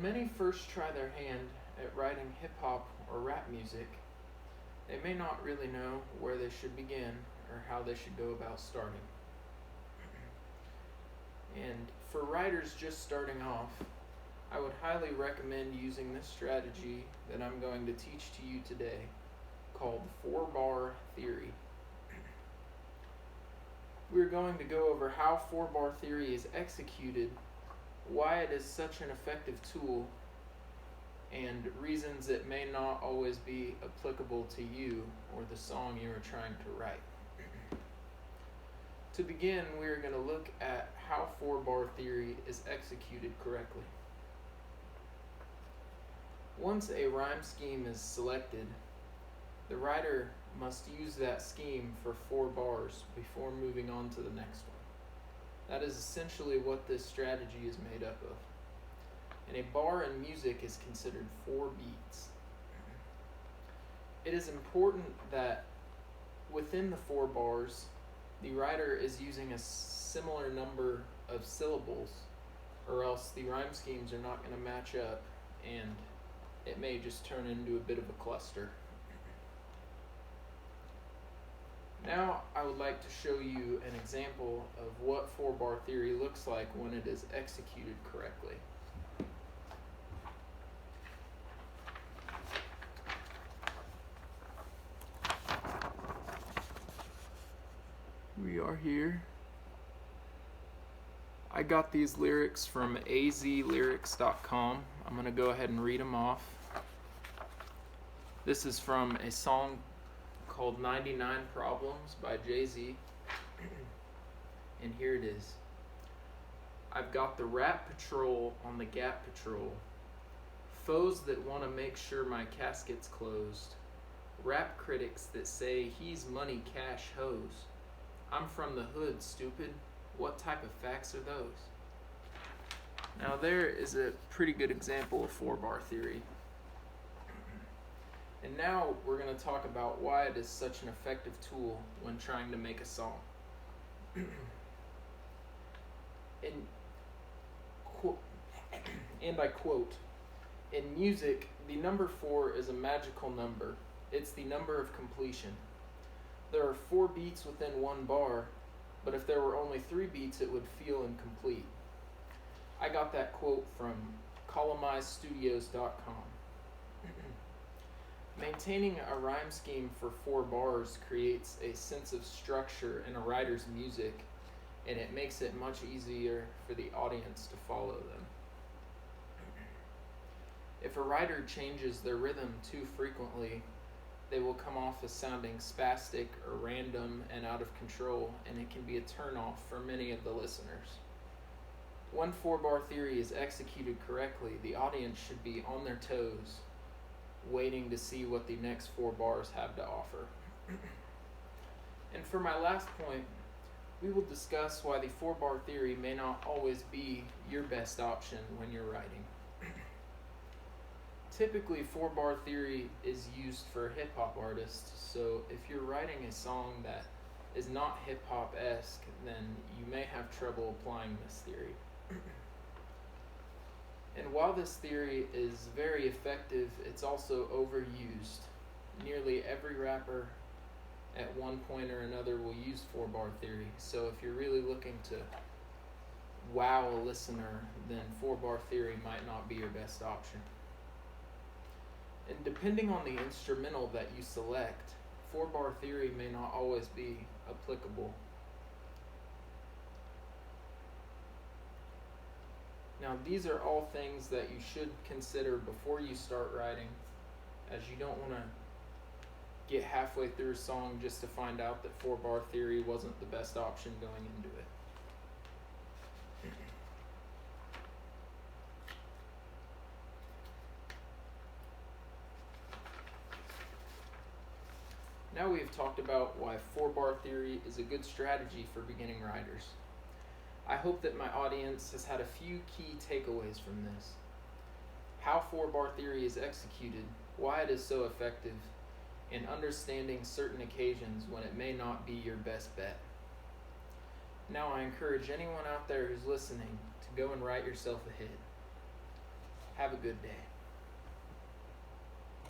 When many first try their hand at writing hip hop or rap music, they may not really know where they should begin or how they should go about starting. And for writers just starting off, I would highly recommend using this strategy that I'm going to teach to you today, called 4-bar theory. We're going to go over how 4-bar theory is executed, why it is such an effective tool, and reasons it may not always be applicable to you or the song you are trying to write. To begin, we are going to look at how 4-bar theory is executed correctly. Once a rhyme scheme is selected, the writer must use that scheme for 4 bars before moving on to the next one. That is essentially what this strategy is made up of. And a bar in music is considered 4 beats. It is important that within the 4 bars, the writer is using a similar number of syllables, or else the rhyme schemes are not going to match up and it may just turn into a bit of a cluster. Now I would like to show you an example of what 4-bar theory looks like when it is executed correctly. We are here. I got these lyrics from azlyrics.com. I'm going to go ahead and read them off. This is from a song called 99 Problems by Jay-Z. And here it is. I've got the rap patrol on the Gap Patrol. Foes that want to make sure my casket's closed. Rap critics that say he's money cash hose. I'm from the hood, stupid. What type of facts are those? Now there is a pretty good example of 4-bar theory. And now we're going to talk about why it is such an effective tool when trying to make a song. And I quote, "In music, the number 4 is a magical number. It's the number of completion. There are 4 beats within 1 bar, but if there were only 3 beats, it would feel incomplete." I got that quote from columnizestudios.com. Maintaining a rhyme scheme for 4 bars creates a sense of structure in a writer's music, and it makes it much easier for the audience to follow them. If a writer changes their rhythm too frequently, they will come off as sounding spastic or random and out of control, and it can be a turnoff for many of the listeners. When 4-bar theory is executed correctly, the audience should be on their toes, waiting to see what the next 4 bars have to offer. And for my last point, we will discuss why the 4-bar theory may not always be your best option when you're writing. Typically, 4-bar theory is used for hip-hop artists, so if you're writing a song that is not hip-hop-esque, then you may have trouble applying this theory. And while this theory is very effective, it's also overused. Nearly every rapper at one point or another will use 4-bar theory, so if you're really looking to wow a listener, then 4-bar theory might not be your best option. And depending on the instrumental that you select, 4-bar theory may not always be applicable. Now, these are all things that you should consider before you start writing, as you don't want to get halfway through a song just to find out that 4-bar theory wasn't the best option going into it. Now we have talked about why 4-bar theory is a good strategy for beginning writers. I hope that my audience has had a few key takeaways from this. How 4-bar theory is executed, why it is so effective, and understanding certain occasions when it may not be your best bet. Now I encourage anyone out there who's listening to go and write yourself a hit. Have a good day.